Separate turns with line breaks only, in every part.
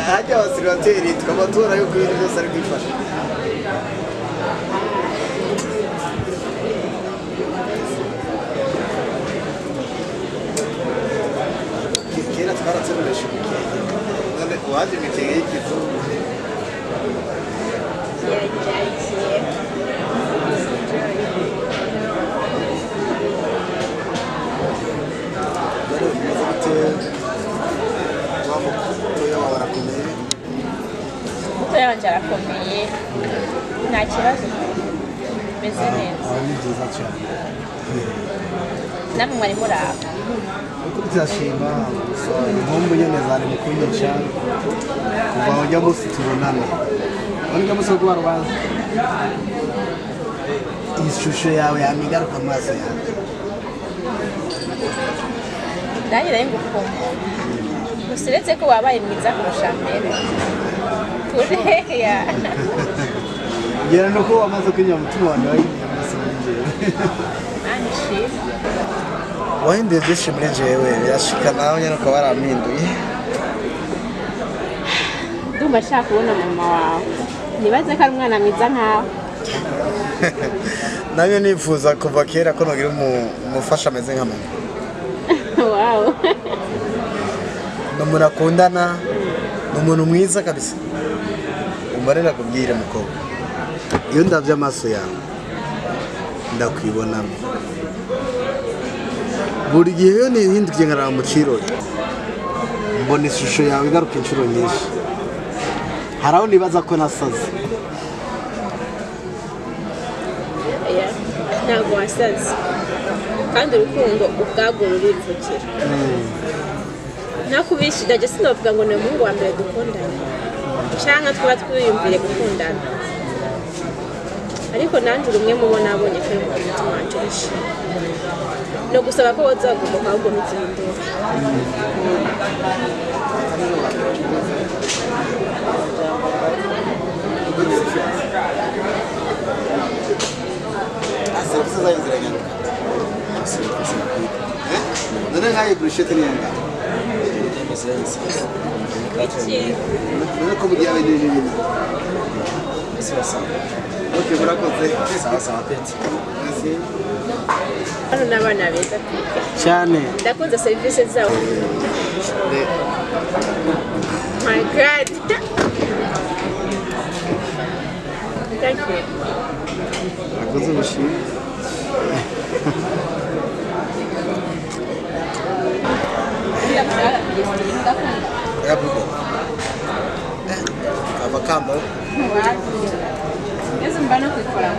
Hajya abasigateri tukaba tubona yuko ibintu byose ari kwifasha kera twaratsemeresha none uwaje imikenge y'ikizungu
yanje arakomeye nta kibazo meze neza
ni byiza cyane
namwe mwari muraba
uko byashima impombo nyene zari mu kunyica kuva ujya munsi tubonana ujya munsi wo rubanza ishusho yawe yamigaruka amaso yawe
nanjye nari ngukumva gusa uretse ko wabaye mwiza kurusha mbere kuriya
ngira nuko wamaze kwinya umutima wanjye wahinduye wahinduye byinshi muri jewe birashika nawe nyine ukaba warampinduye
ndumva nshaka kubona mama wawe nibaze ko ari umwana mwiza nkawe
nanjye nifuza kuva kera ko nogira umufasha ameze nka mama
wawu
ni umuntu akundana ni umuntu mwiza kabisa umarira kubwira mukobwa iyo ndabye amaso yawe ndakwibonamo buri gihe iyo nihindukiye nkaraba mu kirori mbona ishusho yawe igaruka inshuro nyinshi hari aho nibaza ko nasaze
ntabwo wasaze kandi urukundo ubwabwo rurivukira nakubishije ndajya sinavuga ngo ni umuhungu wa mbere dukundana cyangwa twaba twiyumvire gukundana ariko nanjye urumwe mu bo nabonye ko ari mu mutima wanjye wishimye no gusaba ko wazagomba ahubwo muzindura
serivisi zayo ziranyanga none nkaye brushete ni yanga none ko mugiye abene n'ibintu okay murakoze sawa pete
hano n'abana beza
cyane
ndakunze serivisi zawe my god thank you
akoze umushimwe ya bugo abakamba
yesu mbana kwikora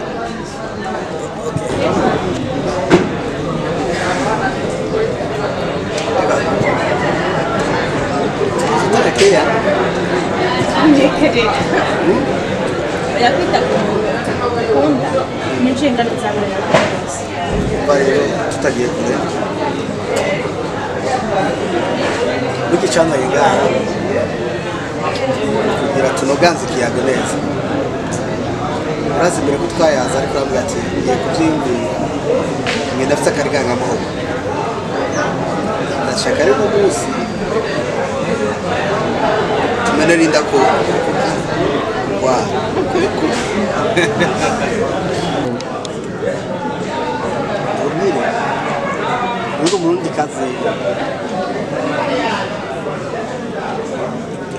Tarekeya
ndekere yakwita kunda n'inshingano zawe zose
bari tutagiye kure Wiki channel igara kugira tunoganze ikiyago neza urazi mbere ko twayaza ariko aravuga ati ngiye kubyiyumvira mwe ndafite akariganga amahoro ndashaka rero umunsi tumene rinda ko wa Ugo murundi kazi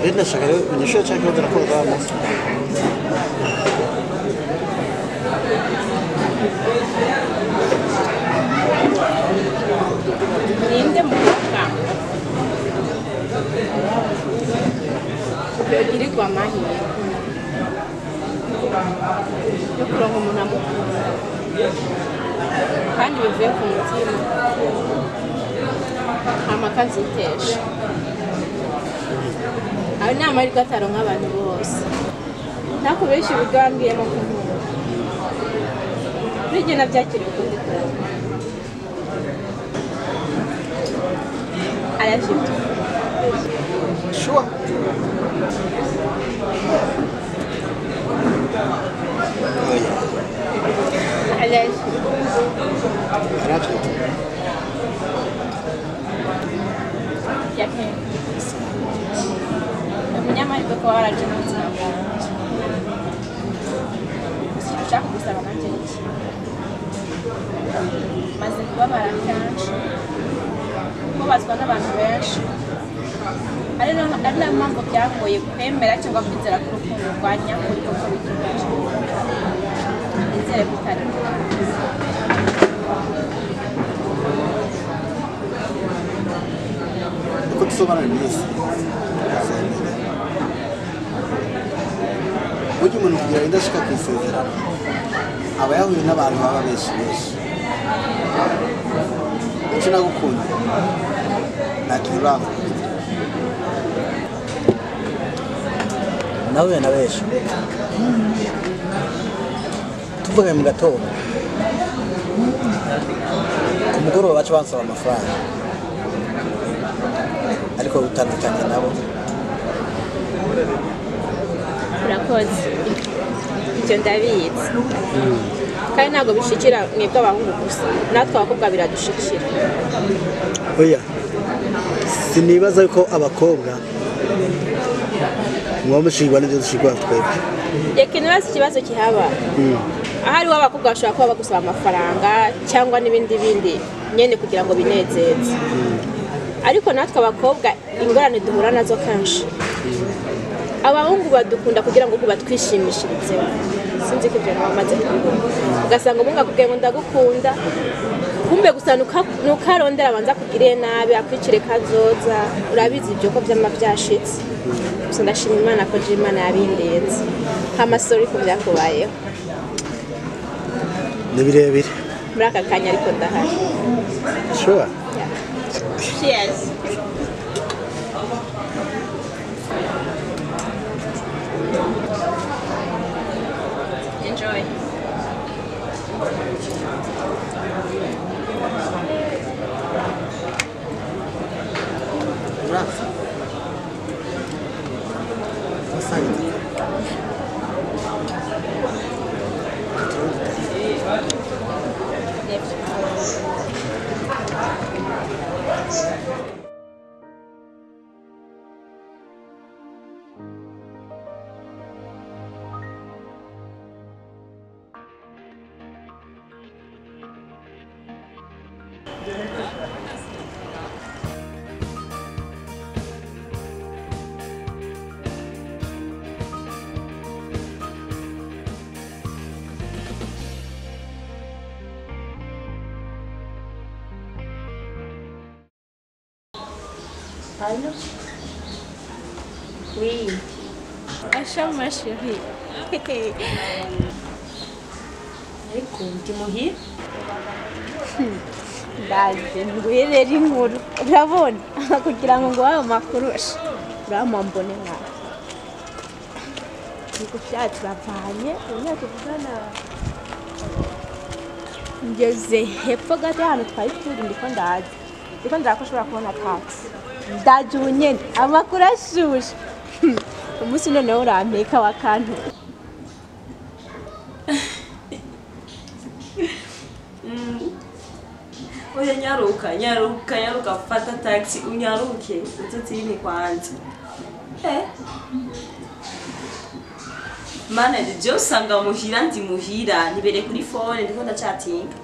Edna shakare unyesho chake ndo nakora damo
Ninde muka Iri kwa mahi Yo kurongo munamu kandi bivuye ku mutima amakazi itesha aho ni amahirwe ataronka abantu bose nakubeshya uburyo wambwiyemo kunkura nige nabyakiriye ukundi kuntu arashimye
sure Arashimye
Yake umunyamahirwe ko waraje mu buzima bwanjye sinshaka gusaba nanjye iki maze kubabara kenshi kubazwa n'abantu benshi ari nayo mpamvu byagoye kwemera cyangwa kwizera ko urukundo rwa nyakuri kuko bitubaje nizere ko utari
uko tusobana neza burya umuntu kugira ngo indashika ku isezerano aba yahuye n'abantu baba benshi icyo nagukunda nakiranga nahuye na benshi tuvuga mu gatondo ku mugoroba baca bansaba amafaranga ariko utandukanye nabo
urakoze ibyo ndabizi kandi ntabwo bishikira mwebwe abahungu gusa natwe abakobwa biradushikira
oya sinibaza ko abakobwa mwamushigwa n'ibyo dushigwa twebwe
reka nibaza ikibazo kihaba ahariho abakobwa bashobora kuba bagusaba amafaranga cyangwa n'ibindi bindi nyine kugira ngo binezeze ariko natwe abakobwa ingorane duhura nazo kenshi abahungu badukunda kugira ngo batwishimishirizeho sinzi ko ibyo bamaze kubibona ugasanga umuhungu akubwiye ngo ndagukunda kumbe gusa nukarondera abanza kugiriye nabi akwicire kazoza urabizi ibyo ko byama byashitse gusa ndashima Imana ko Imana yabindenze amasori ko byakubayeho
ni birebire
muri aka kanya ariko ndahari
sure
cheers enjoy
Allô? Oui.
Acha ma chérie.
Ariko ndi muhira?
Ndaje ngwirera inkuru urabona kugira ngo wawe makuru uramambone nkawe niko cyacu bavanye unyaka kuvugana ngeze hepfo gato hano twari turi ndiko ndako ushobora kubona taxi ndaje ubunyene amakuru ashushe umunsi noneho urampeka wakantu
Oya nyaruka fata taxi unyaruke ututini kwanza. Mana je usanga muhira ndi muhira nibere kuri phone ndiko ndachatinga.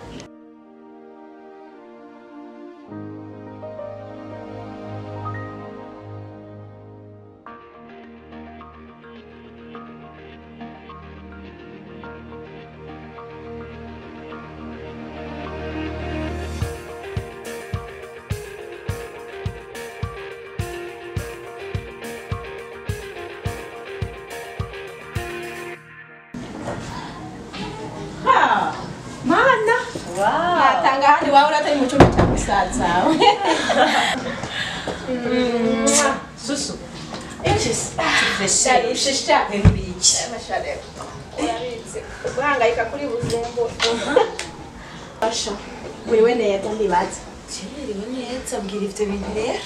Mana
Wow.
natanga handi wawe uratari mu cyumba cya musaza wawe
Susu.
Echis
Fesha.
shisha
Mbiki.
mashare urabizi guhangayika kuri buzungu Asha wewe neza ndibaza
Cheri neza mbwira ivyo bintu rero.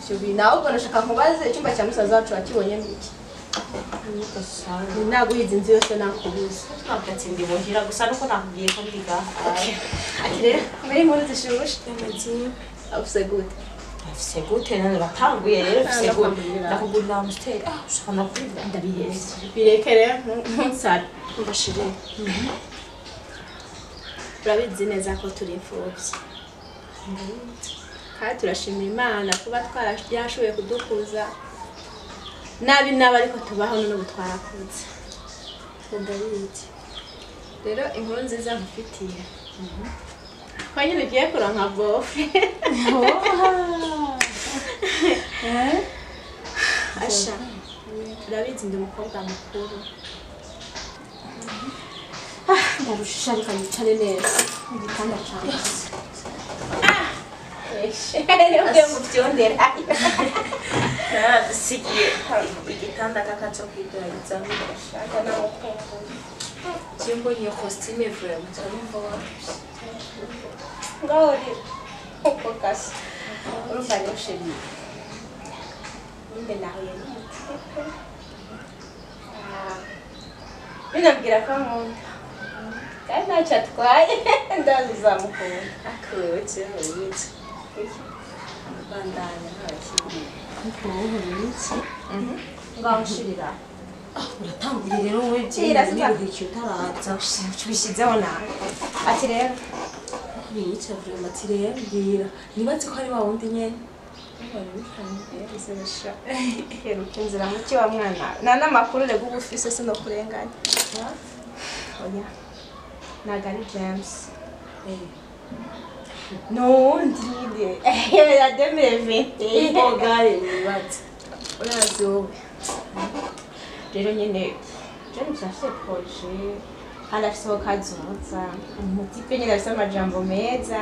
ivyo bintu ahubwo nashaka nkubaze icyumba cya musaza wacu wakibonye mbiki
Niko sawa.
naguhize inzu yose nakubuza
Ntabwo atindi muhira gusa nuko nakubwiye ko ndiga.
ati rero muri inkuru zishushe
Amazi.
afuse gute
Afise gute nane batanguye rero afise gute.
Ndakugurira.
Ndakugurira Amstel. Ushaka nakubwira ndabiheze.
birekere ntunsare mbashire urabizi neza ko turi imfubyi kandi turashimira imana kuba twarashoboye kudukuza nabi ariko tubaho n'ubu twarakuze ndabizi rero inkuru nziza nkufitiye ko nyine ugiye kuronka bofe asha urabizi ndi umukobwa mukuru ndarushisha reka yicare neza mu gitanda cyanjye ubwe mu byondera
Sigiye igitanda kakacho kwidariza ndashaka namukumbuye. Jimbo ni costume vraiment cyangwa
ngaho uri uko kasi urumva nyosheri ninde nahuye n'umuti binabwira ko nkunda kandi ntacyo atwaye ndazi uzamukunda
akoze uretse bandanya ntabakiriye
ngaho ushirira
uratangurira rero wowe
Kira, sasa.
by'igihe utaraza
tubishyizeho nawe ati rero
biyica vraiment ati rero mbwira nibaze ko ari wa wundi nyene
heruka inzira muke wa mwana nta n'amakuru rego uba ufise sino kurenganya oya ntabwo ari james n'uwundi nyine ya demire vente
imbogare nibaze
urazi wowe rero nyine james afite proje kandi afiteho kazoza umutipe nyine afite amajambo meza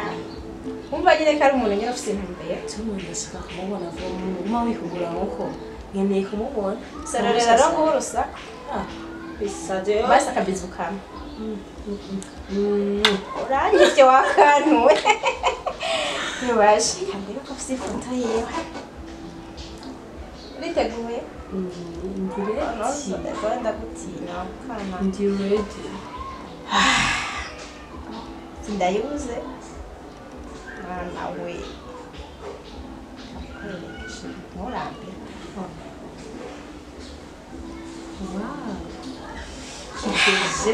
wumva nyine ko ari umuntu nyine ufite intumbero
tumundi ndashaka kumubona vuba uma wihugura nkuko nkeneye kumubona
sarorera rero ngubu urusaku
bisaje
basi akabizu kamwe urangije wakanuwe ntibashe kandi ko afite ifoto yewe uriteguye ndagutinya kana
ndi ready
sindayibuze mwana we nturambe
wow kigeze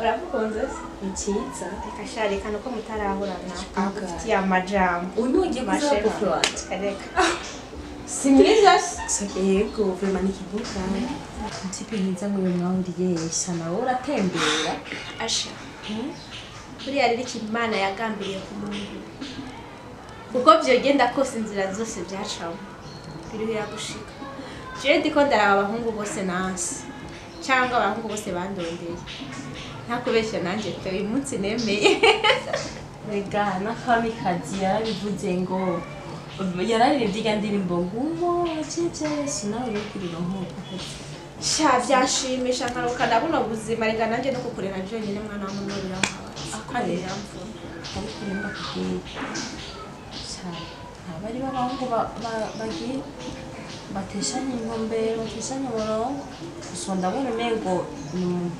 uramukunze
ni cyiza
reka sharikana ko mutarahurana
Aga.
ufitiye amajambo
uyu ugiye kuza guflot
reka si mwiza se
yego vraiment ni kibuga mtipe nza mwe mwahuriye sana uratembera
asha buriya rero ikintu imana yagambiriye ku muntu uko byogenda kose inzira zose byacamo biruhira gushika jewe ndiko ndaraba abahungu bose nansi cyangwa abahungu bose bandondeye ntakubeshya nanjye pe uyu munsi nemeye
rega n'akamikazi yarabivuze ngo yararirimbye irya ndirimbo nguwo jeje sinawe yokurira nk'uko
sha byanshimisha nkarukana buno buzima rega nanjye no kukurera byonyine mwana w'umuntu birambabaza
Akarira.
mvuna
ariko nimba kubwira cyane abari b'abahungu bagiye bateshanye intumbero bateshanye umurongo gusa ndabona umengo ni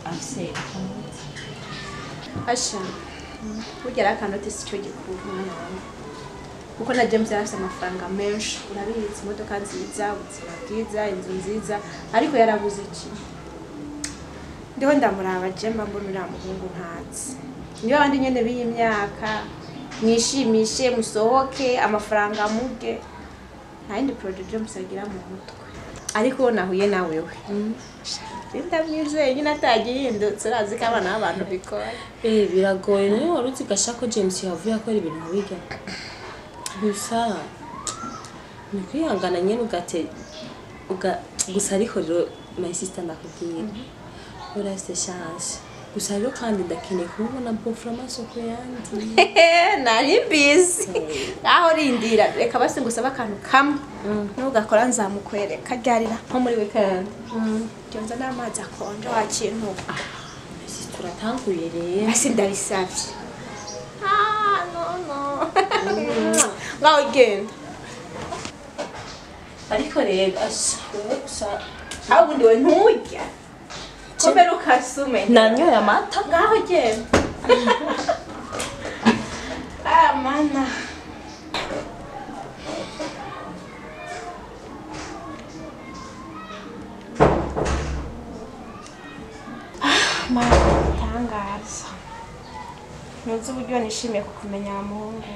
afise akamutse
asha burya ari akanoti si cyo gikuru mwana wawe kuko na James yarafise amafaranga menshi urabizi imodoka nziza ubuzima bwiza inzu nziza ariko yarabuze iki ndiho ndamuraba Jemba mbona uriya muhungu ntazi niyo abandi nyene b'iyi myaka mwishimishe musohoke amafaranga muge nta yindi product James agira mu mutwe ariko nahuye nawewe ndamwizeye nyine atagihindutse urazi ko abana b'abantu bikora
biragoye niyo wari uzi gashako James yavuye akora ibintu nk'ibyo gusa ni kwihangana nyine gusa ariko rero my sister ndakubwira urase chance gusa rero kandi ndakeneye kubona performance ko yandi
nari busy aho rindira reka basi ngusaba akantu kamwe nugakora nzamukwereka ryarira nko muri weekend cyonza n'amazi akonje wakintu
turatanguye rero
basi ndabisavye no ngaho genda ariko rero gusa aho ubundi we nturya komera ukasume
nanyoye amata
ngaho genda mana tangaza ntuzi uburyo nishimiye kukumenya muhungu